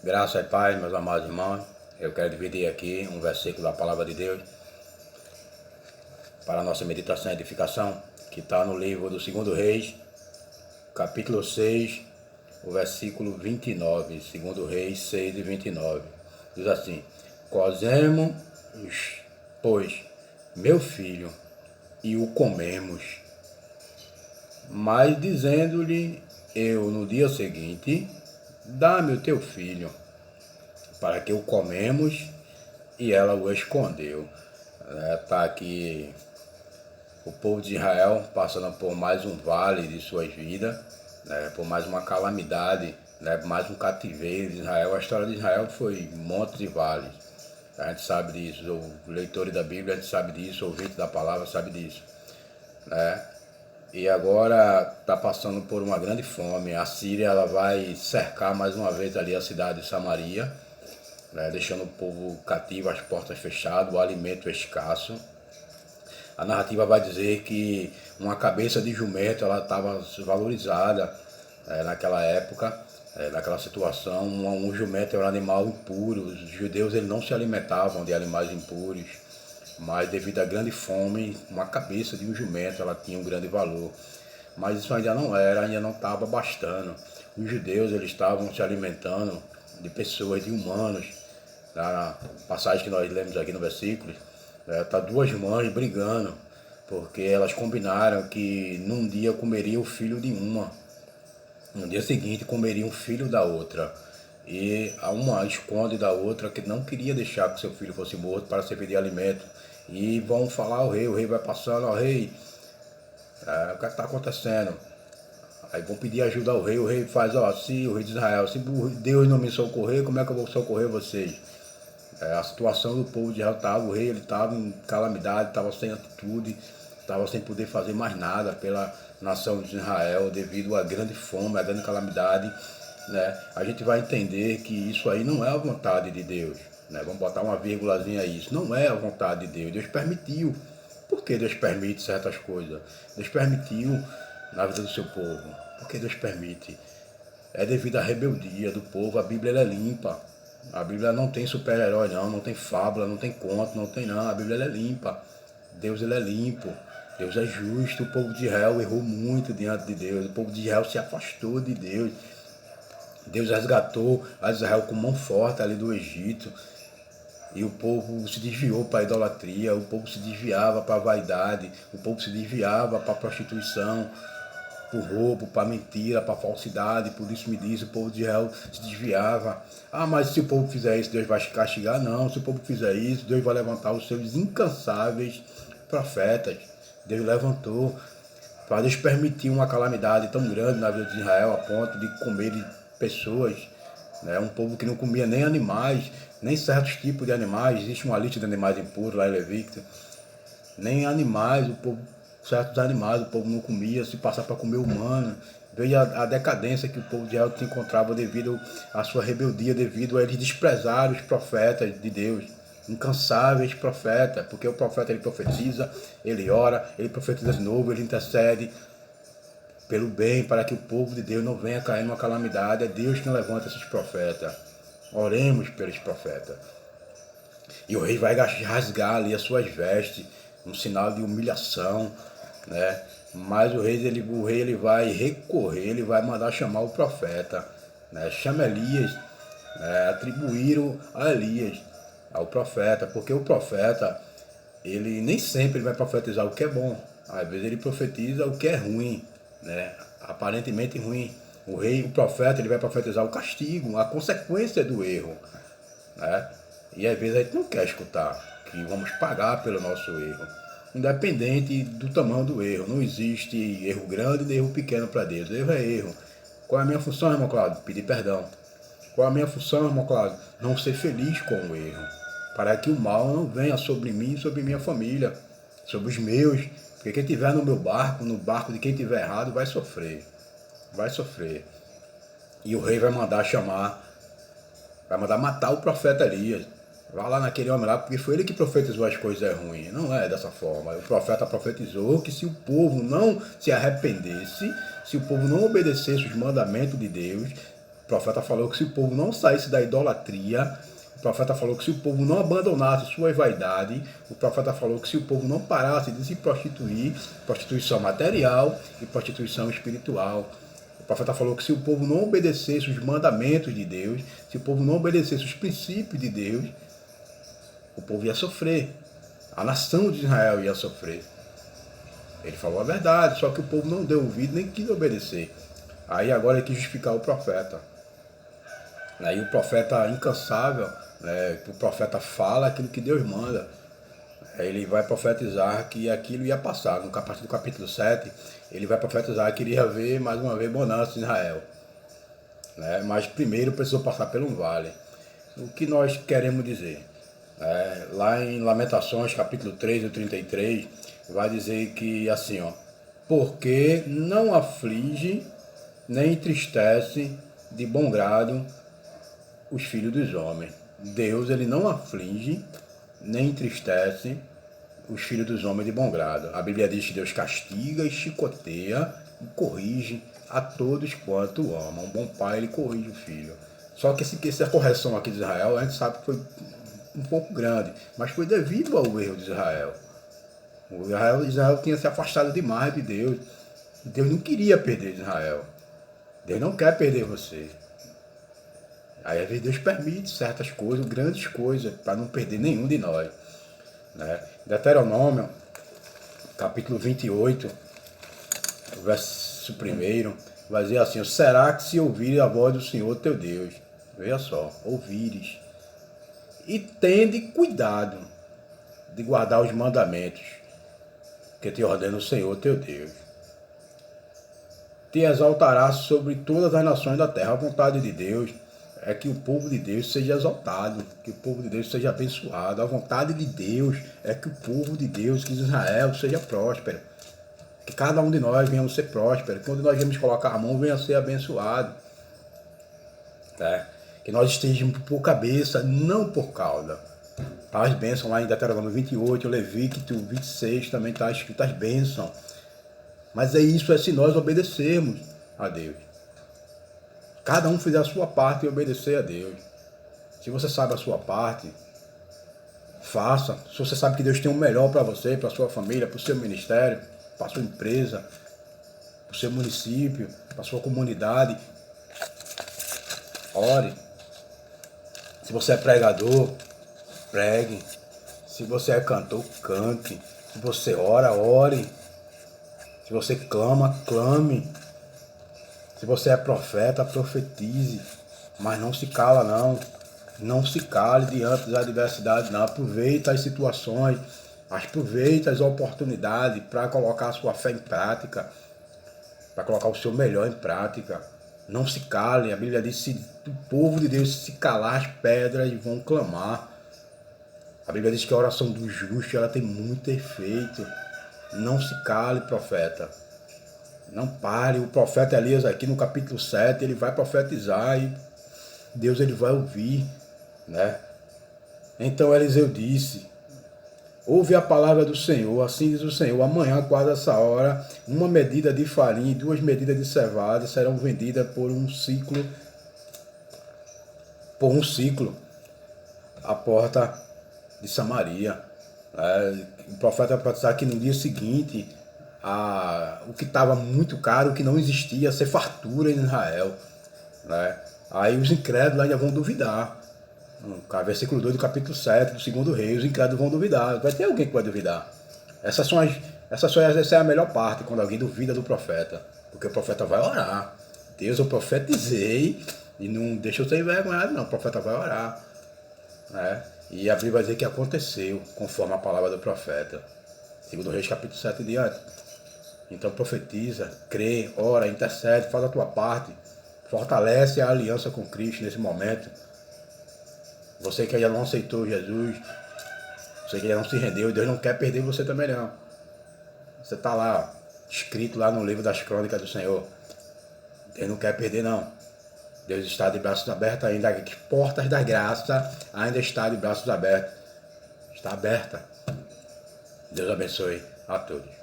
Graças ao Pai, meus amados irmãos, eu quero dividir aqui um versículo da Palavra de Deus para a nossa meditação e edificação, que está no livro do 2 Reis, capítulo 6, o versículo 29, 2 Reis 6 e 29. Diz assim: Cozemos, pois, meu filho, e o comemos. Mas dizendo-lhe eu no dia seguinte: Dá-me o teu filho, para que o comemos, e ela o escondeu. Está aqui o povo de Israel passando por mais um vale de suas vidas, por mais uma calamidade, por mais um cativeiro de Israel. A história de Israel foi montes de vales. A gente sabe disso, os leitores da Bíblia a gente sabe disso, o ouvinte da palavra sabe disso. E agora está passando por uma grande fome. A Síria ela vai cercar mais uma vez ali a cidade de Samaria, deixando o povo cativo, as portas fechadas, o alimento escasso. A narrativa vai dizer que uma cabeça de jumento ela estava valorizada naquela época, naquela situação. Um jumento era um animal impuro. Os judeus eles não se alimentavam de animais impuros, mas devido à grande fome, uma cabeça de um jumento ela tinha um grande valor. Mas isso ainda não estava bastando. Os judeus eles estavam se alimentando de pessoas, de humanos. Na passagem que nós lemos aqui no versículo, tá duas mães brigando, porque elas combinaram que num dia comeria o filho de uma, no dia seguinte comeria o filho da outra. E a uma esconde da outra que não queria deixar que seu filho fosse morto para servir de alimento. E vão falar ao rei, o rei vai passando, ao rei, o que está acontecendo? Aí vão pedir ajuda ao rei, o rei faz, se o rei de Israel, se Deus não me socorrer, como é que eu vou socorrer vocês? A situação do povo de Israel estava, o rei ele estava em calamidade, estava sem atitude, estava sem poder fazer mais nada pela nação de Israel devido à grande fome, à grande calamidade. A gente vai entender que isso aí não é a vontade de Deus. Vamos botar uma vírgulazinha aí, isso não é a vontade de Deus. Deus permitiu. Por que Deus permite certas coisas? Deus permitiu na vida do seu povo. Por que Deus permite? É devido à rebeldia do povo. A Bíblia ela é limpa. A Bíblia não tem super-herói não tem fábula, não tem conto, não tem não. A Bíblia ela é limpa. Deus ele é limpo. Deus é justo. O povo de Israel errou muito diante de Deus. O povo de Israel se afastou de Deus. Deus resgatou a Israel com mão forte ali do Egito. E o povo se desviou para a idolatria, o povo se desviava para a vaidade, o povo se desviava para a prostituição, para o roubo, para a mentira, para a falsidade. Por isso me diz, o povo de Israel se desviava. Mas se o povo fizer isso, Deus vai castigar? Não, se o povo fizer isso, Deus vai levantar os seus incansáveis profetas. Deus levantou para Deus permitir uma calamidade tão grande na vida de Israel a ponto de comer pessoas. Um povo que não comia nem animais, nem certos tipos de animais. Existe uma lista de animais impuros lá em Levítico. Nem animais, certos animais o povo não comia, se passar para comer humano. Veio a decadência que o povo de Israel se encontrava devido à sua rebeldia, devido a eles desprezarem os profetas de Deus. Incansáveis profetas, porque o profeta ele profetiza, ele ora, ele profetiza de novo, ele intercede pelo bem, para que o povo de Deus não venha cair numa calamidade. É Deus quem levanta esses profetas. Oremos pelos profetas. E o rei vai rasgar ali as suas vestes, um sinal de humilhação, Mas o rei ele vai recorrer, ele vai mandar chamar o profeta, Chama Elias, atribuíram a Elias, ao profeta, porque o profeta, ele nem sempre ele vai profetizar o que é bom, às vezes ele profetiza o que é ruim, aparentemente ruim. O profeta, ele vai profetizar o castigo, a consequência do erro, E às vezes a gente não quer escutar que vamos pagar pelo nosso erro, independente do tamanho do erro. Não existe erro grande nem erro pequeno para Deus. Erro é erro. Qual é a minha função, irmão Cláudio? Pedir perdão. Qual é a minha função, irmão Cláudio? Não ser feliz com o erro, para que o mal não venha sobre mim e sobre minha família, sobre os meus. Porque quem estiver no meu barco, no barco de quem estiver errado, vai sofrer. Vai sofrer. E o rei vai mandar matar o profeta Elias. Vai lá naquele homem lá, porque foi ele que profetizou as coisas ruins. Não é dessa forma. O profeta profetizou que se o povo não se arrependesse, se o povo não obedecesse os mandamentos de Deus, O profeta falou que se o povo não saísse da idolatria, o profeta falou que se o povo não abandonasse sua vaidade, o profeta falou que se o povo não parasse de se prostituir, prostituição material e prostituição espiritual. O profeta falou que se o povo não obedecesse os mandamentos de Deus, se o povo não obedecesse os princípios de Deus, o povo ia sofrer. A nação de Israel ia sofrer. Ele falou a verdade, só que o povo não deu ouvido nem quis obedecer. Aí agora ele quis justificar o profeta. Aí o profeta incansável, né, o profeta fala aquilo que Deus manda. Aí ele vai profetizar que aquilo ia passar. A partir do capítulo 7, ele vai profetizar que iria haver mais uma vez bonança em Israel. Né? Mas primeiro precisou passar por um vale. O que nós queremos dizer? Lá em Lamentações, capítulo 3 e 33, vai dizer que assim, ó, porque não aflige nem entristece de bom grado os filhos dos homens. Deus, ele não aflige nem entristece os filhos dos homens de bom grado. A Bíblia diz que Deus castiga e chicoteia e corrige a todos quanto amam. Um bom pai, ele corrige o filho. Só que essa correção aqui de Israel, a gente sabe que foi um pouco grande, mas foi devido ao erro de Israel. Israel tinha se afastado demais de Deus. Deus não queria perder Israel. Deus não quer perder você. Aí às vezes Deus permite certas coisas, grandes coisas, para não perder nenhum de nós. Né? Deuteronômio, capítulo 28, verso 1, vai dizer assim: será que se ouvires a voz do Senhor teu Deus, veja só, ouvires, e tende cuidado de guardar os mandamentos que te ordena o Senhor teu Deus, te exaltará sobre todas as nações da terra. A vontade de Deus é que o povo de Deus seja exaltado, que o povo de Deus seja abençoado. A vontade de Deus é que o povo de Deus, que Israel, seja próspero. Que cada um de nós venha a ser próspero. Que onde nós viemos colocar a mão, venha a ser abençoado. Que nós estejamos por cabeça, não por cauda. As bênçãos lá em Deuteronômio 28, Levítico 26, também está escrito as bênçãos. Mas é isso, é se nós obedecermos a Deus. Cada um fizer a sua parte e obedecer a Deus. Se você sabe a sua parte, faça. Se você sabe que Deus tem o melhor para você, para a sua família, para o seu ministério, para a sua empresa, para o seu município, para a sua comunidade, ore. Se você é pregador, pregue. Se você é cantor, cante. Se você ora, ore. Se você clama, clame. Se você é profeta, profetize. Mas não se cala, não. Não se cale diante das adversidades, não. Aproveita as situações, aproveita as oportunidades para colocar a sua fé em prática, para colocar o seu melhor em prática. Não se cale. A Bíblia diz que se o povo de Deus se calar, as pedras vão clamar. A Bíblia diz que a oração do justo, ela tem muito efeito. Não se cale, profeta. Não pare. O profeta Elias aqui no capítulo 7, ele vai profetizar e Deus ele vai ouvir, né? Então Eliseu disse: ouve a palavra do Senhor, assim diz o Senhor, amanhã, quase essa hora, uma medida de farinha e 2 medidas de cevada serão vendidas por um ciclo à porta de Samaria. O profeta vai profetizar que no dia seguinte, o que estava muito caro, o que não existia, ia ser fartura em Israel. Né? Aí os incrédulos ainda vão duvidar. Versículo 2 do capítulo 7 do 2º Reis, os incrédulos vão duvidar. Vai ter alguém que vai duvidar. Essa é a melhor parte, quando alguém duvida do profeta. Porque o profeta vai orar. Deus, eu profetizei e não deixa eu ser envergonhado, não. O profeta vai orar. Né? E a Bíblia vai dizer que aconteceu, conforme a palavra do profeta. 2º Reis, capítulo 7 e diante. Então profetiza, crê, ora, intercede, faz a tua parte. Fortalece a aliança com Cristo nesse momento. Você que ainda não aceitou Jesus, você que ainda não se rendeu, Deus não quer perder você também não. Você está lá, escrito lá no livro das crônicas do Senhor. Deus não quer perder não. Deus está de braços abertos ainda, as portas da graça ainda está de braços abertos. Está aberta. Deus abençoe a todos.